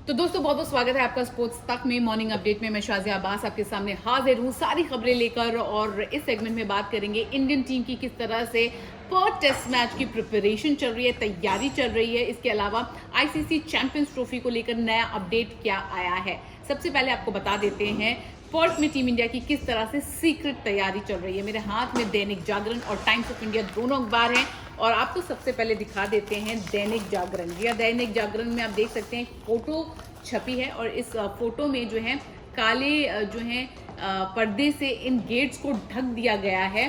तो दोस्तों बहुत बहुत स्वागत है आपका स्पोर्ट्स तक में। मॉर्निंग अपडेट में मैं शाजिया अब्बास आपके सामने हाजिर हूँ सारी खबरें लेकर, और इस सेगमेंट में बात करेंगे इंडियन टीम की किस तरह से पर्थ टेस्ट मैच की प्रिपरेशन चल रही है, तैयारी चल रही है। इसके अलावा आईसीसी चैंपियंस ट्रॉफी को लेकर नया अपडेट क्या आया है। सबसे पहले आपको बता देते हैं पर्थ में टीम इंडिया की किस तरह से सीक्रेट तैयारी चल रही है। मेरे हाथ में दैनिक जागरण और टाइम्स ऑफ इंडिया दोनों अखबार हैं, और आपको सबसे पहले दिखा देते हैं दैनिक जागरण। या दैनिक जागरण में आप देख सकते हैं फोटो छपी है, और इस फोटो में जो है काले जो है पर्दे से इन गेट्स को ढक दिया गया है,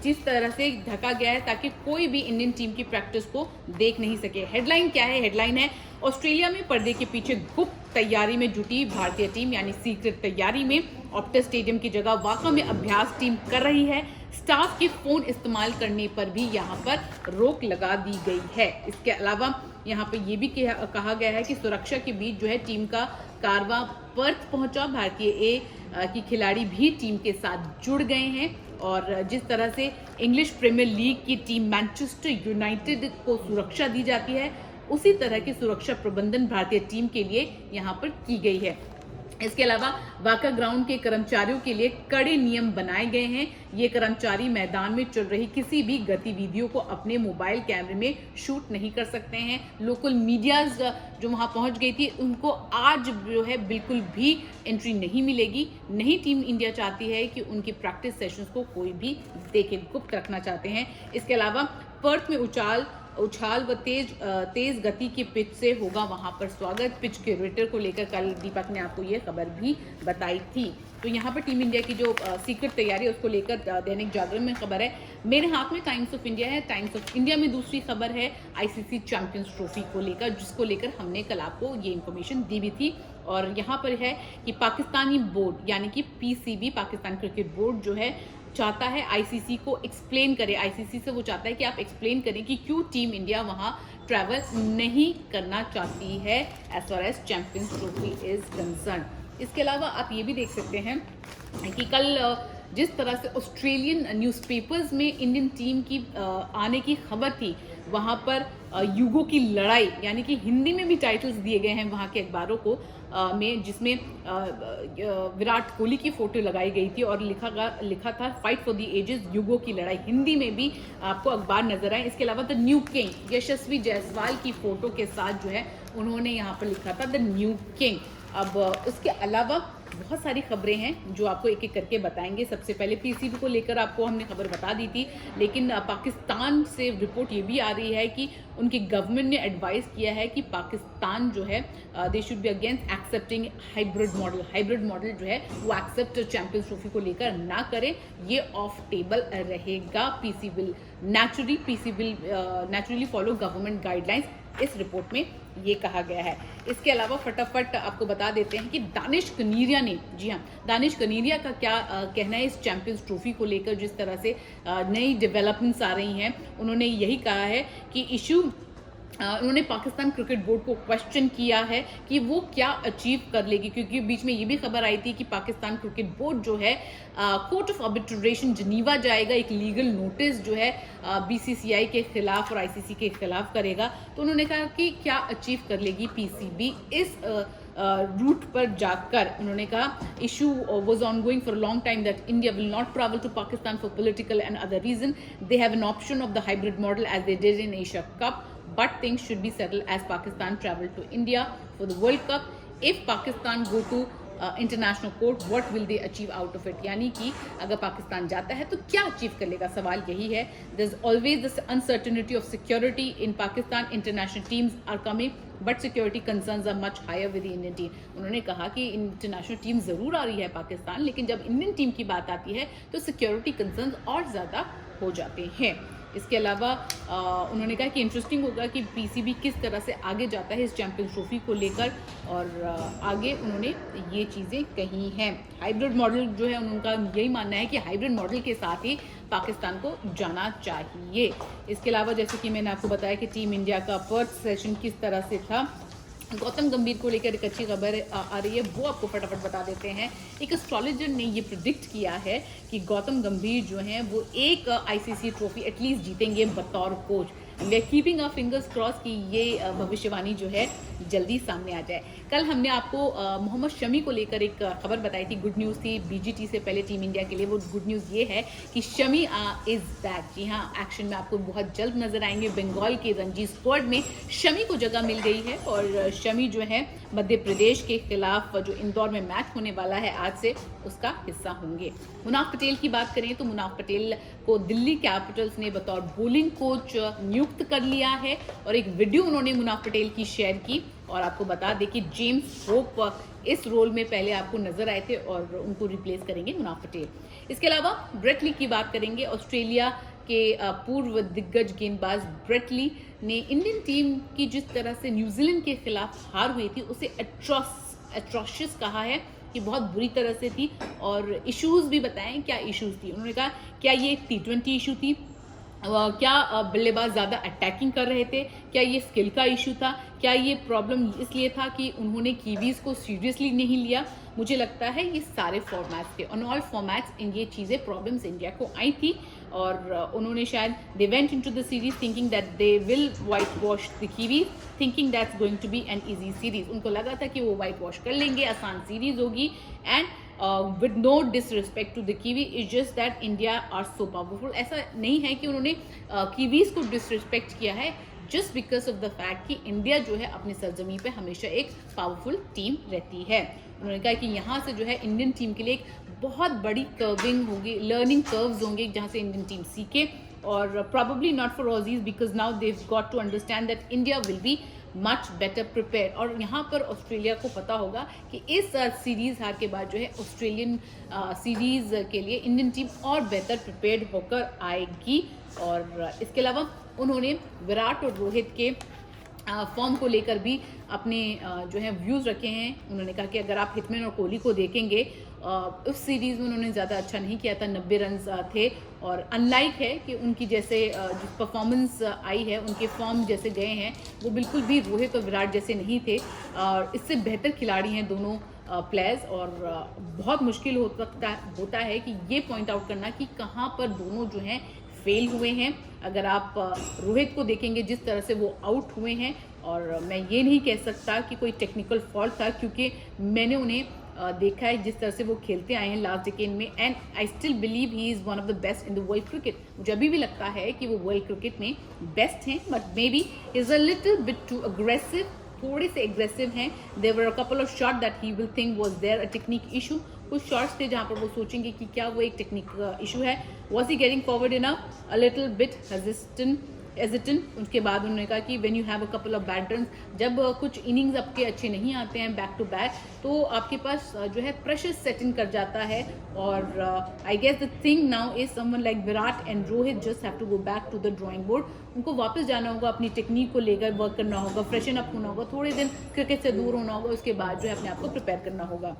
जिस तरह से ढका गया है ताकि कोई भी इंडियन टीम की प्रैक्टिस को देख नहीं सके। हेडलाइन क्या है? हेडलाइन है ऑस्ट्रेलिया में पर्दे के पीछे गुप्त तैयारी में जुटी भारतीय टीम, यानी सीक्रेट तैयारी में ऑप्टस स्टेडियम की जगह वाकई में अभ्यास टीम कर रही है। स्टाफ के फोन इस्तेमाल करने पर भी यहाँ पर रोक लगा दी गई है। इसके अलावा यहाँ पर यह भी कहा गया है कि सुरक्षा के बीच जो है टीम का कारवां पर्थ पहुंचा। भारतीय ए की खिलाड़ी भी टीम के साथ जुड़ गए हैं, और जिस तरह से इंग्लिश प्रीमियर लीग की टीम मैनचेस्टर यूनाइटेड को सुरक्षा दी जाती है, उसी तरह की सुरक्षा प्रबंधन भारतीय टीम के लिए यहाँ पर की गई है। इसके अलावा वाका ग्राउंड के कर्मचारियों के लिए कड़े नियम बनाए गए हैं। ये कर्मचारी मैदान में चल रही किसी भी गतिविधियों को अपने मोबाइल कैमरे में शूट नहीं कर सकते हैं। लोकल मीडियाज जो वहां पहुंच गई थी, उनको आज जो है बिल्कुल भी एंट्री नहीं मिलेगी। नहीं टीम इंडिया चाहती है कि उनकी प्रैक्टिस सेशंस को कोई भी देखे, गुप्त रखना चाहते हैं। इसके अलावा पर्थ में उछाल व तेज गति की पिच से होगा वहां पर स्वागत। पिच के रेटर को लेकर कल दीपक ने आपको ये खबर भी बताई थी। तो यहाँ पर टीम इंडिया की जो सीक्रेट तैयारी है उसको लेकर दैनिक जागरण में खबर है। मेरे हाथ में टाइम्स ऑफ इंडिया है। टाइम्स ऑफ इंडिया में दूसरी खबर है आईसीसी चैंपियंस ट्रॉफी को लेकर, जिसको लेकर हमने कल आपको ये इन्फॉर्मेशन दी भी थी। और यहाँ पर है कि पाकिस्तानी बोर्ड यानी कि पीसीबी, पाकिस्तान क्रिकेट बोर्ड जो है चाहता है आईसीसी को एक्सप्लेन करे। आईसीसी से वो चाहता है कि आप एक्सप्लेन करें कि क्यों टीम इंडिया वहां ट्रैवल नहीं करना चाहती है as far as Champions Trophy is concern. इसके अलावा आप ये भी देख सकते हैं कि कल जिस तरह से ऑस्ट्रेलियन न्यूज़पेपर्स में इंडियन टीम की आने की खबर थी, वहाँ पर युगों की लड़ाई यानी कि हिंदी में भी टाइटल्स दिए गए हैं वहाँ के अखबारों को में, जिसमें विराट कोहली की फोटो लगाई गई थी और लिखा था फाइट फॉर द एजेस, युगों की लड़ाई। हिंदी में भी आपको अखबार नजर आए। इसके अलावा द न्यू किंग, यशस्वी जायसवाल की फोटो के साथ जो है उन्होंने यहाँ पर लिखा था द न्यू किंग। अब उसके अलावा बहुत सारी खबरें हैं जो आपको एक एक करके बताएंगे। सबसे पहले पीसीबी को लेकर आपको हमने खबर बता दी थी, लेकिन पाकिस्तान से रिपोर्ट ये भी आ रही है कि उनकी गवर्नमेंट ने एडवाइस किया है कि पाकिस्तान जो है they should be against accepting hybrid model. Hybrid model जो है वो एक्सेप्ट चैंपियंस ट्रॉफी को लेकर ना करें, ये ऑफ टेबल रहेगा। PCB naturally follow government guidelines, इस रिपोर्ट में ये कहा गया है। इसके अलावा फटाफट आपको बता देते हैं कि दानिश कनेरिया ने, जी हाँ, दानिश कनेरिया का क्या कहना है इस चैंपियंस ट्रॉफी को लेकर। जिस तरह से नई डेवलपमेंट्स आ रही हैं, उन्होंने यही कहा है कि उन्होंने पाकिस्तान क्रिकेट बोर्ड को क्वेश्चन किया है कि वो क्या अचीव कर लेगी, क्योंकि बीच में ये भी खबर आई थी कि पाकिस्तान क्रिकेट बोर्ड जो है कोर्ट ऑफ आर्बिट्रेशन जिनीवा जाएगा, एक लीगल नोटिस जो है बीसीसीआई के खिलाफ और आईसीसी के खिलाफ करेगा। तो उन्होंने कहा कि क्या अचीव कर लेगी पीसीबी इस रूट पर जाकर। उन्होंने कहा issue was ongoing for a long time that India will not travel to Pakistan for political and other reason. They have an option of the hybrid model as they did in Asia cup, but things should be settled as Pakistan travel to India for the World Cup. If Pakistan go to international court, what will they achieve out of it, यानी कि अगर पाकिस्तान जाता है तो क्या achieve कर लेगा, सवाल यही है। There is always this uncertainty of security in Pakistan. International teams are coming but security concerns are much higher with the Indian team. उन्होंने कहा कि इंटरनेशनल टीम जरूर आ रही है पाकिस्तान, लेकिन जब इंडियन टीम की बात आती है तो सिक्योरिटी कंसर्न्स और ज़्यादा हो जाते हैं। इसके अलावा उन्होंने कहा कि इंटरेस्टिंग होगा कि पीसीबी किस तरह से आगे जाता है इस चैंपियंस ट्रॉफी को लेकर, और आगे उन्होंने ये चीज़ें कही हैं। हाइब्रिड मॉडल जो है उनका यही मानना है कि हाइब्रिड मॉडल के साथ ही पाकिस्तान को जाना चाहिए। इसके अलावा जैसे कि मैंने आपको बताया कि टीम इंडिया का पर्थ सेशन किस तरह से था, गौतम गंभीर को लेकर एक अच्छी खबर आ रही है, वो आपको फटाफट बता देते हैं। एक एस्ट्रोलॉजर ने ये प्रिडिक्ट किया है कि गौतम गंभीर जो हैं वो एक आईसीसी ट्रॉफी एटलीस्ट जीतेंगे बतौर कोच। We are keeping our fingers cross कि ये भविष्यवाणी जो है जल्दी सामने आ जाए। कल हमने आपको मोहम्मद शमी को लेकर एक खबर बताई थी, गुड न्यूज़ थी बीजीटी से पहले टीम इंडिया के लिए। वो गुड न्यूज़ ये है कि शमी इज़ बैक। जी हाँ, एक्शन में आपको बहुत जल्द नजर आएंगे। बंगाल के रणजी स्क्वाड में शमी को जगह मिल गई है और शमी जो है मध्य प्रदेश के खिलाफ जो इंदौर में मैच होने वाला है आज से, उसका हिस्सा होंगे। मुनाफ पटेल की बात करें तो मुनाफ पटेल को दिल्ली कैपिटल्स ने बतौर बॉलिंग कोच नियुक्त कर लिया है और एक वीडियो उन्होंने मुनाफ पटेल की शेयर की। और आपको बता दें कि जेम्स होप इस रोल में पहले आपको नजर आए थे और उनको रिप्लेस करेंगे मुनाफ पटेल। इसके अलावा ब्रेट ली की बात करेंगे। ऑस्ट्रेलिया के पूर्व दिग्गज गेंदबाज ब्रेट ली ने इंडियन टीम की जिस तरह से न्यूजीलैंड के खिलाफ हार हुई थी उसे एट्रोशियस कहा है कि बहुत बुरी तरह से थी और इश्यूज भी बताएं क्या इश्यूज थी। उन्होंने कहा क्या ये T20 इशू थी, क्या बल्लेबाज ज़्यादा अटैकिंग कर रहे थे, क्या ये स्किल का इशू था, क्या ये प्रॉब्लम इसलिए था कि उन्होंने कीवीज़ को सीरियसली नहीं लिया। मुझे लगता है ये सारे फॉर्मेट्स थे, ऑन ऑल फॉर्मेट्स इन ये चीज़ें प्रॉब्लम्स इंडिया को आई थी और उन्होंने शायद they went into the series thinking that they will whitewash the Kiwis, thinking that's going to be an easy series. उनको लगा था कि वो वाइट वॉश कर लेंगे, आसान सीरीज होगी। And with no disrespect to the Kiwi, is just that India are so powerful. ऐसा नहीं है कि उन्होंने कीवीज को डिसरिस्पेक्ट किया है, just because of the fact कि इंडिया जो है अपनी सरजमी पे हमेशा एक पावरफुल टीम रहती है। उन्होंने कहा कि यहाँ से जो है इंडियन टीम के लिए एक बहुत बड़ी कर्विंग होगी, लर्निंग कर्व्स होंगे जहाँ से इंडियन टीम सीखे और probably not for Aussies because now they've got to understand that India will be much better prepared। और यहाँ पर ऑस्ट्रेलिया को पता होगा कि इस सीरीज़ हार के बाद जो है ऑस्ट्रेलियन सीरीज़ के लिए इंडियन टीम और बेहतर प्रिपेयर्ड होकर आएगी। और इसके अलावा उन्होंने विराट और रोहित के फॉर्म को लेकर भी अपने जो है व्यूज़ रखे हैं। उन्होंने कहा कि अगर आप हिटमैन और कोहली को देखेंगे उस सीरीज़ में उन्होंने ज़्यादा अच्छा नहीं किया था, 90 रन थे और अनलाइक है कि उनकी जैसे जो परफॉर्मेंस आई है, उनके फॉर्म जैसे गए हैं वो बिल्कुल भी रोहित और विराट जैसे नहीं थे और इससे बेहतर खिलाड़ी हैं दोनों प्लेयर्स। और बहुत मुश्किल होता है कि ये पॉइंट आउट करना कि कहाँ पर दोनों जो हैं फेल हुए हैं। अगर आप रोहित को देखेंगे जिस तरह से वो आउट हुए हैं, और मैं ये नहीं कह सकता कि कोई टेक्निकल फॉल्ट था क्योंकि मैंने उन्हें देखा है जिस तरह से वो खेलते आए हैं लास्ट डिकेड में, and I still believe he is one of the best in the world cricket. मुझे अभी भी लगता है कि वो वर्ल्ड क्रिकेट में बेस्ट हैं, but maybe is a little bit too aggressive, थोड़े से एग्रेसिव हैं। There were a couple of shot that he will think was there a technique issue. कुछ शॉट्स थे जहाँ पर वो सोचेंगे कि क्या वो एक टेक्निक इशू है। Was he getting forward enough, a little bit hesitant. उसके बाद उन्होंने कहा कि when you have a couple of bad runs, जब कुछ इनिंग्स आपके अच्छे नहीं आते हैं बैक टू बैक, तो आपके पास जो है प्रेशर सेट इन कर जाता है। और I guess the thing now is someone like Virat and Rohit just have to go back to the drawing board. उनको वापस जाना होगा, अपनी टेक्निक को लेकर वर्क करना होगा, फ्रेशन अप होना होगा, थोड़े दिन क्रिकेट से दूर होना होगा, उसके बाद जो है अपने आप को प्रिपेयर करना होगा।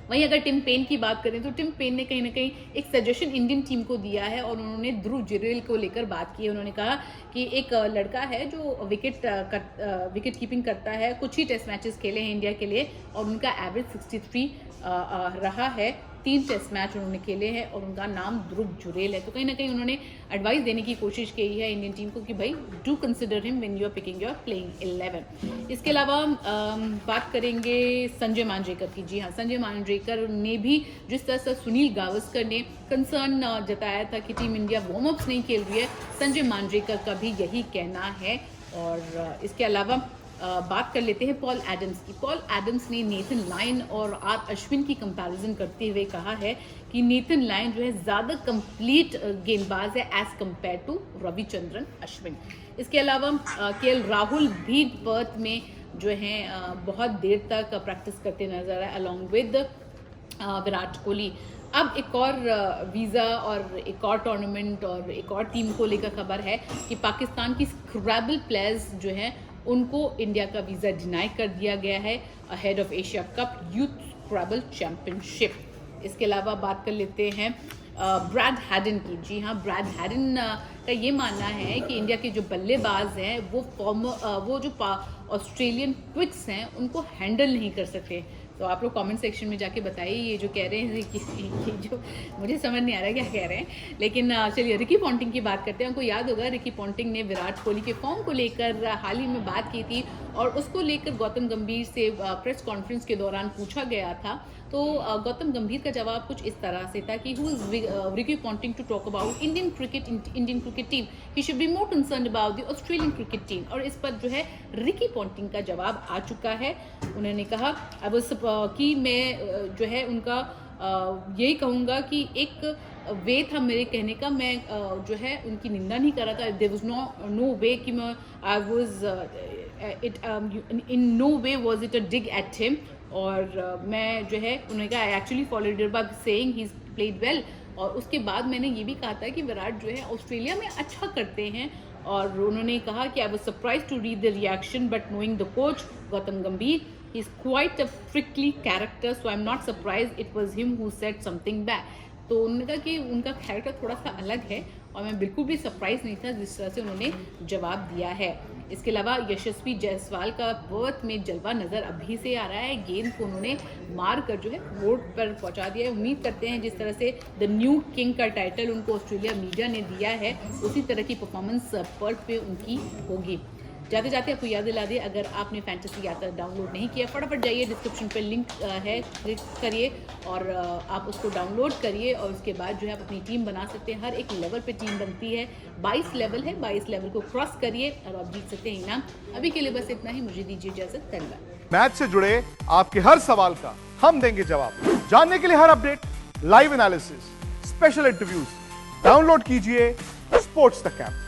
वहीं अगर टिम पेन की बात करें तो टिम पेन ने कहीं ना कहीं एक सजेशन इंडियन टीम को दिया है और उन्होंने ध्रुव जुरेल को लेकर बात की है। उन्होंने कहा कि एक लड़का है जो विकेट कीपिंग करता है, कुछ ही टेस्ट मैचेस खेले हैं इंडिया के लिए और उनका एवरेज 63 रहा है। 3 टेस्ट मैच उन्होंने खेले हैं और उनका नाम ध्रुव जुरेल है। तो कहीं ना कहीं उन्होंने एडवाइस देने की कोशिश की है इंडियन टीम को कि भाई do consider him when you are picking your playing 11। इसके अलावा बात करेंगे संजय मांजरेकर की। जी हाँ, संजय मांजरेकर ने भी जिस तरह से सुनील गावस्कर ने कंसर्न जताया था कि टीम इंडिया वार्म अप्स नहीं खेल रही है, संजय मांजरेकर का भी यही कहना है। और इसके अलावा बात कर लेते हैं पॉल एडम्स की। पॉल एडम्स ने नेथन लायन और आर अश्विन की कंपैरिजन करते हुए कहा है कि नेथन लायन जो है ज़्यादा कंप्लीट गेंदबाज है as compare to Ravichandran Ashwin. इसके अलावा केएल राहुल भी पर्थ में जो है बहुत देर तक प्रैक्टिस करते नजर आए अलॉन्ग विद विराट कोहली। अब एक और वीज़ा और एक और टूर्नामेंट और एक और टीम को लेकर खबर है कि पाकिस्तान की स्क्रैबल प्लेयर्स जो हैं उनको इंडिया का वीज़ा डिनाई कर दिया गया है ahead of Asia cup youth scrabble championship. इसके अलावा बात कर लेते हैं ब्रैड हैडन की। जी हाँ, ब्रैड हैडन का ये मानना है कि इंडिया के जो बल्लेबाज हैं वो जो ऑस्ट्रेलियन क्विक्स हैं उनको हैंडल नहीं कर सकते। तो आप लोग कमेंट सेक्शन में जाके बताइए ये जो कह रहे हैं कि जो मुझे समझ नहीं आ रहा है क्या कह रहे हैं। लेकिन चलिए रिकी पॉन्टिंग की बात करते हैं। उनको याद होगा रिकी पॉन्टिंग ने विराट कोहली के फॉर्म को लेकर हाल ही में बात की थी और उसको लेकर गौतम गंभीर से प्रेस कॉन्फ्रेंस के दौरान पूछा गया था, तो गौतम गंभीर का जवाब कुछ इस तरह से था कि who is Ricky Ponting to talk about Indian cricket team, he should be more concerned about the Australian cricket team. और इस पर जो है रिकी पॉन्टिंग का जवाब आ चुका है। उन्होंने कहा अब कि मैं जो है उनका यही कहूँगा कि एक वे था मेरे कहने का, मैं जो है उनकी निंदा नहीं कर रहा था। देयर वाज नो वे कि मैं I was in no way was it a dig at him. और मैं जो है उन्होंने कहा I actually followed it by saying he played well. और उसके बाद मैंने ये भी कहा था कि विराट जो है ऑस्ट्रेलिया में अच्छा करते हैं। और उन्होंने कहा कि I was surprise to read the reaction but knowing the coach Gautam Gambhir he is quite a prickly character, so I'm not surprised it was him who said something bad। तो उन्होंने कहा कि उनका कैरेक्टर थोड़ा सा अलग है और मैं बिल्कुल भी सरप्राइज नहीं था जिस तरह से उन्होंने जवाब दिया है। इसके अलावा यशस्वी जायसवाल का पर्थ में जलवा नज़र अभी से आ रहा है। गेंद को उन्होंने मार कर जो है बोर्ड पर पहुंचा दिया है। उम्मीद करते हैं जिस तरह से द न्यू किंग का टाइटल उनको ऑस्ट्रेलिया मीडिया ने दिया है, उसी तरह की परफॉर्मेंस पर्थ पे उनकी होगी। जाते जाते आपको याद दिला दिए, अगर आपने फैंटेसी यात्रा डाउनलोड नहीं किया फटाफट जाइए, डिस्क्रिप्शन पे लिंक है, क्लिक करिए और आप उसको डाउनलोड करिए और उसके बाद जो है आप अपनी टीम बना सकते हैं। हर एक लेवल पे टीम बनती है, 22 लेवल है, 22 लेवल को क्रॉस करिए और आप जीत सकते हैं इनाम। अभी के लिए बस इतना ही, मुझे दीजिए इजाजत, धन्यवाद। मैच से जुड़े आपके हर सवाल का हम देंगे जवाब। जानने के लिए हर update, live analysis, special interviews, download कीजिए स्पोर्ट्स तक ऐप।